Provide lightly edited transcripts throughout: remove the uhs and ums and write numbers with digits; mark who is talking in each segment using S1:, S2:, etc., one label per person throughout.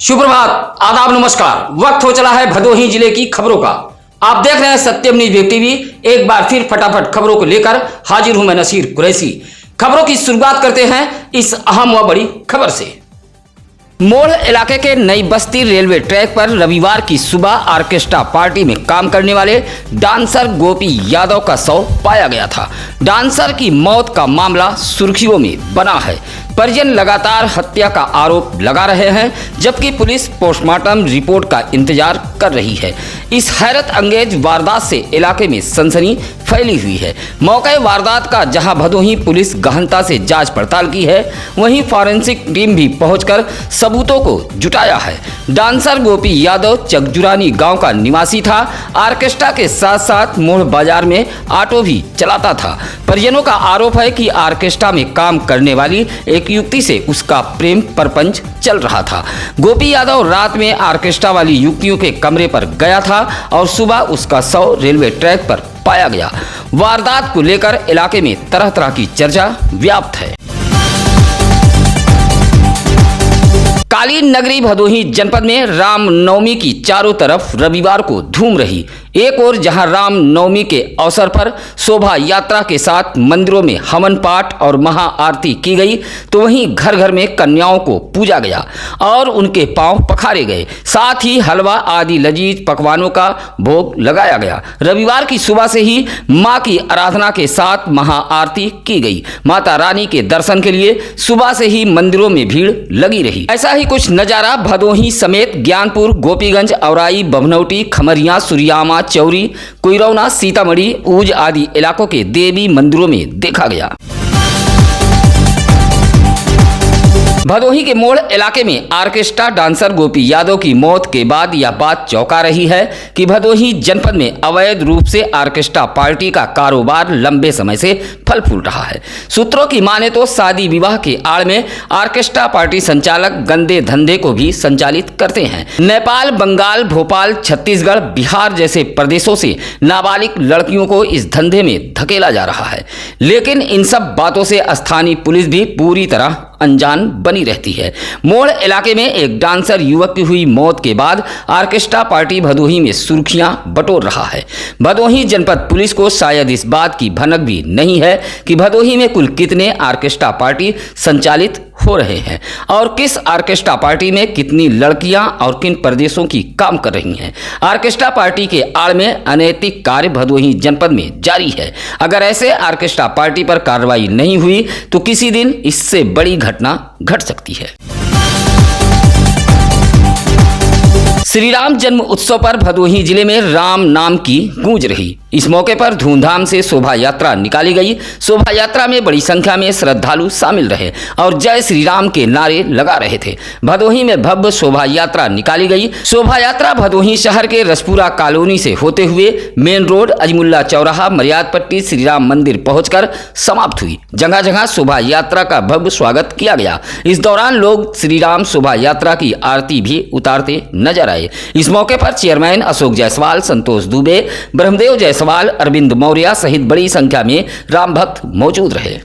S1: शुभ प्रभात, आदाब, नमस्कार। वक्त हो चला है भदोही जिले की खबरों का। आप देख रहे हैं सत्यम न्यूज वेब टीवी। एक बार फिर फटाफट खबरों को लेकर हाजिर हूं मैं नसीर कुरैशी। खबरों की शुरुआत करते हैं इस अहम व बड़ी खबर से। मोड़ इलाके के नई बस्ती रेलवे ट्रैक पर रविवार की सुबह ऑर्केस्ट्रा पार्टी में काम करने वाले डांसर गोपी यादव का शव पाया गया था। डांसर की मौत का मामला सुर्खियों में बना है। परिजन लगातार हत्या का आरोप लगा रहे हैं, जबकि पुलिस पोस्टमार्टम रिपोर्ट का इंतजार कर रही है। इस हैरत अंगेज वारदात से इलाके में सनसनी फैली हुई है। मौके वारदात का जहां भदोही पुलिस गहनता से जांच पड़ताल की है, वहीं फॉरेंसिक टीम भी पहुंचकर सबूतों को जुटाया है। डांसर गोपी यादव चकजुरानी गांव का निवासी था। ऑर्केस्ट्रा के साथ साथ मोड़ बाजार में ऑटो भी चलाता था। परिजनों का आरोप है कि ऑर्केस्ट्रा में काम करने वाली एक युवती से उसका प्रेम प्रपंच चल रहा था। गोपी यादव रात में ऑर्केस्ट्रा वाली युवतियों के कमरे पर गया था और सुबह उसका शव रेलवे ट्रैक पर पाया गया। वारदात को लेकर इलाके में तरह तरह की चर्चा व्याप्त है। कालीन नगरी भदोही जनपद में रामनवमी की चारों तरफ रविवार को धूम रही। एक ओर जहां रामनवमी के अवसर पर शोभा यात्रा के साथ मंदिरों में हवन पाठ और महाआरती की गई, तो वहीं घर घर में कन्याओं को पूजा गया और उनके पांव पखारे गए। साथ ही हलवा आदि लजीज पकवानों का भोग लगाया गया। रविवार की सुबह से ही मां की आराधना के साथ महाआरती की गई। माता रानी के दर्शन के लिए सुबह से ही मंदिरों में भीड़ लगी रही। ऐसा ही कुछ नजारा भदोही समेत ज्ञानपुर, गोपीगंज, औराई, बभनौटी, खमरिया, सुरियामा, चौरी, कुइरौना, सीतामढ़ी, ऊज आदि इलाकों के देवी मंदिरों में देखा गया। भदोही के मोड़ इलाके में ऑर्केस्ट्रा डांसर गोपी यादव की मौत के बाद यह बात चौंका रही है कि भदोही जनपद में अवैध रूप से ऑर्केस्ट्रा पार्टी का कारोबार लंबे समय से फल फूल रहा है। सूत्रों की माने तो शादी विवाह के आड़ में ऑर्केस्ट्रा पार्टी संचालक गंदे धंधे को भी संचालित करते हैं। नेपाल, बंगाल, भोपाल, छत्तीसगढ़, बिहार जैसे प्रदेशों से नाबालिग लड़कियों को इस धंधे में धकेला जा रहा है। लेकिन इन सब बातों से स्थानीय पुलिस भी पूरी तरह अनजान बनी रहती है। मोड़ इलाके में एक डांसर युवक की हुई मौत के बाद ऑर्केस्ट्रा पार्टी भदोही में सुर्खियां बटोर रहा है। भदोही जनपद पुलिस को शायद इस बात की भनक भी नहीं है कि भदोही में कुल कितने ऑर्केस्ट्रा पार्टी संचालित हो रहे हैं और किस ऑर्केस्ट्रा पार्टी में कितनी लड़कियां और किन प्रदेशों की काम कर रही हैं। ऑर्केस्ट्रा पार्टी के आड़ में अनैतिक कार्य भदोही जनपद में जारी है। अगर ऐसे ऑर्केस्ट्रा पार्टी पर कार्रवाई नहीं हुई तो किसी दिन इससे बड़ी घटना घट सकती है। श्री राम जन्म उत्सव पर भदोही जिले में राम नाम की गूंज रही। इस मौके पर धूमधाम से शोभा यात्रा निकाली गई। शोभा यात्रा में बड़ी संख्या में श्रद्धालु शामिल रहे और जय श्री राम के नारे लगा रहे थे। भदोही में भव्य शोभा यात्रा निकाली गई। शोभा यात्रा भदोही शहर के रसपुरा कॉलोनी से होते हुए मेन रोड, अजमुल्ला चौराहा, मर्याद पट्टी, श्री राम मंदिर पहुंचकर समाप्त हुई। जगह जगह शोभा यात्रा का भव्य स्वागत किया गया। इस दौरान लोग श्री राम शोभा यात्रा की आरती भी उतारते नजर आए। इस मौके पर चेयरमैन अशोक जायसवाल, संतोष दुबे, ब्रह्मदेव जायसवाल, अरविंद मौर्य सहित बड़ी संख्या में राम भक्त मौजूद रहे।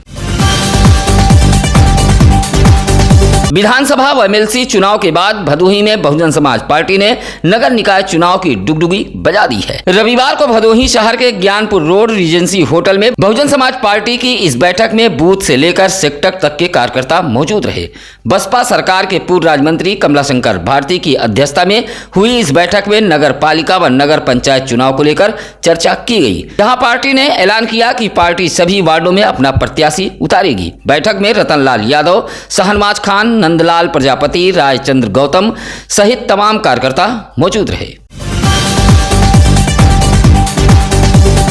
S1: विधानसभा व एमएलसी चुनाव के बाद भदोही में बहुजन समाज पार्टी ने नगर निकाय चुनाव की डुगडुगी बजा दी है। रविवार को भदोही शहर के ज्ञानपुर रोड रीजेंसी होटल में बहुजन समाज पार्टी की इस बैठक में बूथ से लेकर सेक्टर तक के कार्यकर्ता मौजूद रहे। बसपा सरकार के पूर्व राज्य मंत्री कमलाशंकर भारती की अध्यक्षता में हुई इस बैठक में नगर पालिका व नगर पंचायत चुनाव को लेकर चर्चा की गई। जहां पार्टी ने ऐलान किया कि पार्टी सभी वार्डों में अपना प्रत्याशी उतारेगी। बैठक में रतनलाल यादव, शहनवाज खान, नंदलाल प्रजापति, रायचंद्र गौतम सहित तमाम कार्यकर्ता मौजूद रहे।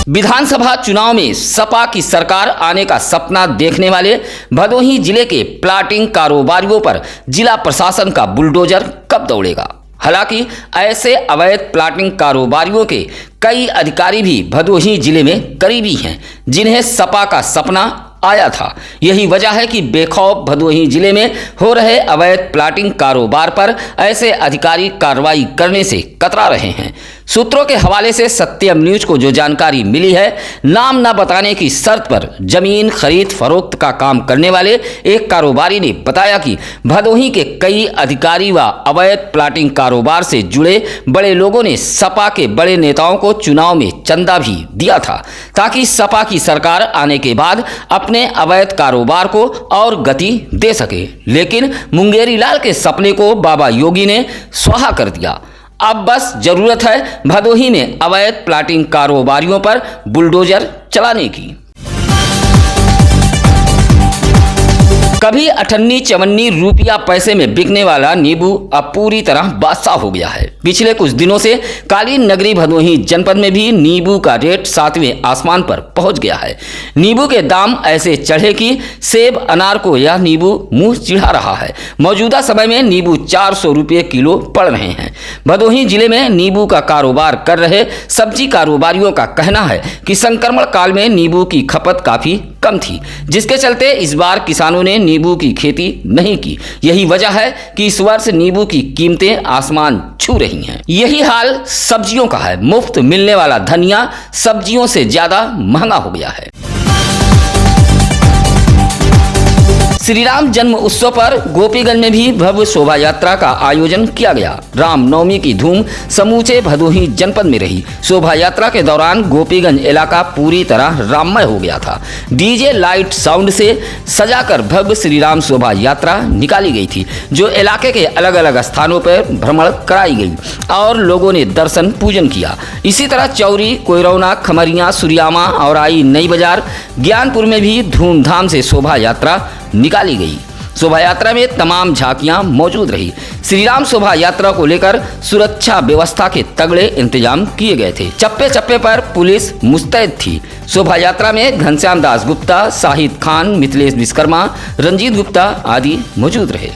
S1: विधानसभा चुनाव में सपा की सरकार आने का सपना देखने वाले भदोही जिले के प्लाटिंग कारोबारियों पर जिला प्रशासन का बुलडोजर कब दौड़ेगा? हालांकि ऐसे अवैध प्लाटिंग कारोबारियों के कई अधिकारी भी भदोही जिले में करीबी हैं, जिन्हें सपा का सपना आया था। यही वजह है कि बेखौफ भदोही जिले में हो रहे अवैध प्लाटिंग कारोबार पर ऐसे अधिकारी कार्रवाई करने से कतरा रहे हैं। सूत्रों के हवाले से सत्यम न्यूज को जो जानकारी मिली है, नाम न बताने की शर्त पर जमीन खरीद फरोख्त का काम करने वाले एक कारोबारी ने बताया कि भदोही के कई अधिकारी व अवैध प्लाटिंग कारोबार से जुड़े बड़े लोगों ने सपा के बड़े नेताओं को चुनाव में चंदा भी दिया था ताकि सपा की सरकार आने के बाद अपने अवैध कारोबार को और गति दे सके। लेकिन मुंगेरी लाल के सपने को बाबा योगी ने स्वाहा कर दिया। अब बस जरूरत है भदोही में अवैध प्लाटिंग कारोबारियों पर बुलडोजर चलाने की। कभी 58-54 रुपया पैसे में बिकने वाला नींबू अब पूरी तरह बादशाह हो गया है। पिछले कुछ दिनों से कालीन नगरी भदोही जनपद में भी नींबू का रेट 7वें आसमान पर पहुंच गया है। नींबू के दाम ऐसे चढ़े कि सेब अनार को यह नींबू मुंह चिढ़ा रहा है। मौजूदा समय में नींबू 400 रुपये किलो पड़ रहे हैं। भदोही जिले में नींबू का कारोबार कर रहे सब्जी कारोबारियों का कहना है कि संक्रमण काल में नींबू की खपत काफी कम थी, जिसके चलते इस बार किसानों ने नींबू की खेती नहीं की। यही वजह है कि इस वर्ष नींबू की कीमतें आसमान छू रही हैं। यही हाल सब्जियों का है। मुफ्त मिलने वाला धनिया सब्जियों से ज्यादा महंगा हो गया है। श्री राम जन्म उत्सव पर गोपीगंज में भी भव्य शोभा यात्रा का आयोजन किया गया। रामनवमी की धूम समूचे भदोही जनपद में रही। शोभा यात्रा के दौरान गोपीगंज इलाका पूरी तरह राममय हो गया था। डीजे लाइट साउंड से सजाकर भव्य श्री राम शोभा यात्रा निकाली गई थी, जो इलाके के अलग अलग स्थानों पर भ्रमण कराई गई और लोगों ने दर्शन पूजन किया। इसी तरह चौरी, कोयरौना, खमरिया, सुरियामा और आई नई बाजार, ज्ञानपुर में भी धूमधाम से शोभा यात्रा निकाली गई। शोभा यात्रा में तमाम झांकियां मौजूद रही। श्री राम शोभा यात्रा को लेकर सुरक्षा व्यवस्था के तगड़े इंतजाम किए गए थे। चप्पे चप्पे पर पुलिस मुस्तैद थी। शोभा यात्रा में घनश्याम दास गुप्ता, शाहिद खान, मिथिलेश विश्वकर्मा, रंजीत गुप्ता आदि मौजूद रहे।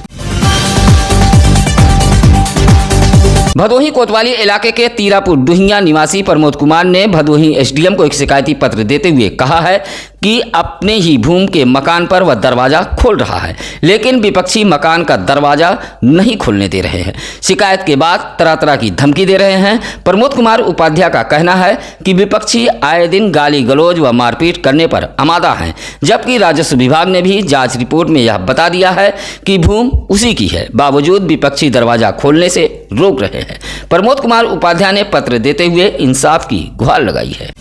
S1: भदोही कोतवाली इलाके के तीरापुर डुहिया निवासी प्रमोद कुमार ने भदोही एसडीएम को एक शिकायती पत्र देते हुए कहा है कि अपने ही भूमि के मकान पर वह दरवाजा खोल रहा है, लेकिन विपक्षी मकान का दरवाजा नहीं खोलने दे रहे हैं। शिकायत के बाद तरह तरह की धमकी दे रहे हैं। प्रमोद कुमार उपाध्याय का कहना है कि विपक्षी आए दिन गाली गलौज व मारपीट करने पर आमादा हैं, जबकि राजस्व विभाग ने भी जांच रिपोर्ट में यह बता दिया है कि भूमि उसी की है, बावजूद विपक्षी दरवाजा खोलने से रोक रहे हैं। प्रमोद कुमार उपाध्याय ने पत्र देते हुए इंसाफ की गुहार लगाई है।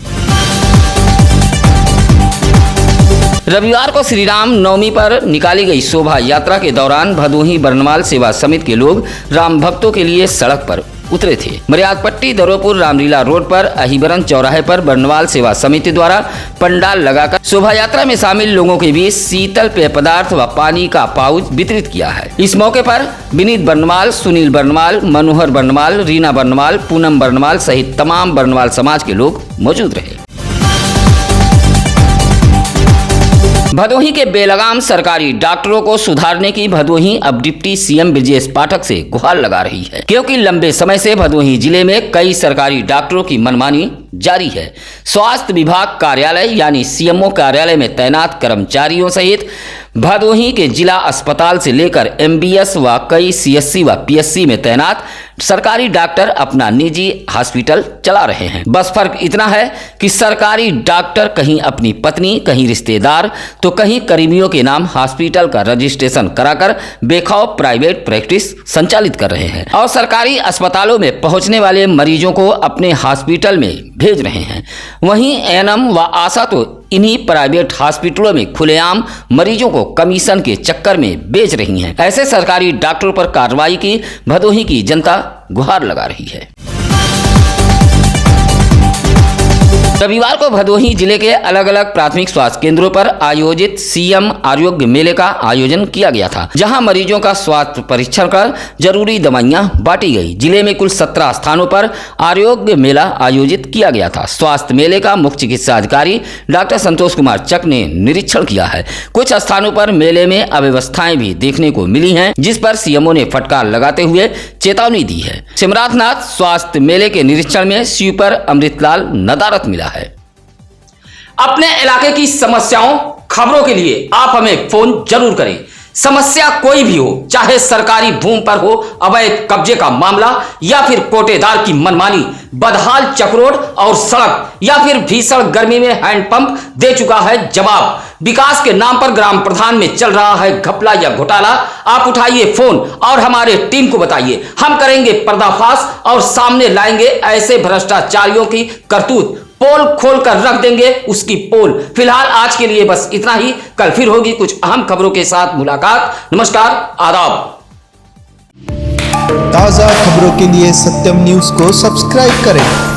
S1: रविवार को श्री राम नवमी पर निकाली गई शोभा यात्रा के दौरान भदोही बरनवाल सेवा समिति के लोग राम भक्तों के लिए सड़क पर उतरे थे। मर्यादपट्टी दरोपुर रामलीला रोड पर अहिबरन चौराहे पर बरनवाल सेवा समिति द्वारा पंडाल लगाकर शोभा यात्रा में शामिल लोगों के बीच शीतल पेय पदार्थ व पानी का पाउच वितरित किया है। इस मौके पर विनीत बरनवाल, सुनील बरनवाल, मनोहर बरनवाल, रीना बरनवाल, पूनम बरनवाल सहित तमाम बरनवाल समाज के लोग मौजूद रहे। भदोही के बेलगाम सरकारी डॉक्टरों को सुधारने की भदोही अब डिप्टी सीएम ब्रजेश पाठक से गुहार लगा रही है, क्योंकि लंबे समय से भदोही जिले में कई सरकारी डॉक्टरों की मनमानी जारी है। स्वास्थ्य विभाग कार्यालय यानी सीएमओ कार्यालय में तैनात कर्मचारियों सहित भदोही के जिला अस्पताल से लेकर एमबीएस व कई सीएससी व पीएससी में तैनात सरकारी डॉक्टर अपना निजी हॉस्पिटल चला रहे हैं। बस फर्क इतना है कि सरकारी डॉक्टर कहीं अपनी पत्नी, कहीं रिश्तेदार, तो कहीं करीबियों के नाम हॉस्पिटल का रजिस्ट्रेशन कराकर बेखौफ प्राइवेट प्रैक्टिस संचालित कर रहे हैं और सरकारी अस्पतालों में पहुंचने वाले मरीजों को अपने हॉस्पिटल में भेज रहे हैं। वहीं एएनएम व आशा तो इन्हीं प्राइवेट हॉस्पिटलों में खुलेआम मरीजों को कमीशन के चक्कर में बेच रही हैं। ऐसे सरकारी डॉक्टरों पर कार्रवाई की भदोही की जनता गुहार लगा रही है। रविवार को भदोही जिले के अलग अलग प्राथमिक स्वास्थ्य केंद्रों पर आयोजित सीएम आरोग्य मेले का आयोजन किया गया था, जहां मरीजों का स्वास्थ्य परीक्षण कर जरूरी दवाइयां बांटी गई। जिले में कुल 17 स्थानों पर आरोग्य मेला आयोजित किया गया था। स्वास्थ्य मेले का मुख्य चिकित्सा अधिकारी डॉक्टर संतोष कुमार चक ने निरीक्षण किया है। कुछ स्थानों पर मेले में अव्यवस्थाएं भी देखने को मिली हैं, जिस पर सीएमओ ने फटकार लगाते हुए चेतावनी दी है। सिमराथनाथ स्वास्थ्य मेले के निरीक्षण में स्वीपर अमृतलाल नदारत मिला है। अपने इलाके की समस्याओं, खबरों के लिए आप हमें फोन जरूर करें। समस्या कोई भी हो, चाहे सरकारी भूमि पर हो अवैध कब्जे का मामला या फिर कोटेदार की मनमानी, बदहाल चक्रोड और सड़क या फिर भीषण गर्मी में हैंडपंप दे चुका है जवाब। विकास के नाम पर ग्राम प्रधान में चल रहा है घपला या घोटाला। आप उठाइए फोन और हमारे टीम को बताइए, हम करेंगे पर्दाफाश और सामने लाएंगे ऐसे भ्रष्टाचारियों की करतूत। पोल खोल कर रख देंगे उसकी पोल। फिलहाल आज के लिए बस इतना ही। कल फिर होगी कुछ अहम खबरों के साथ मुलाकात। नमस्कार, आदाब।
S2: ताज़ा खबरों के लिए सत्यम न्यूज़ को सब्सक्राइब करें।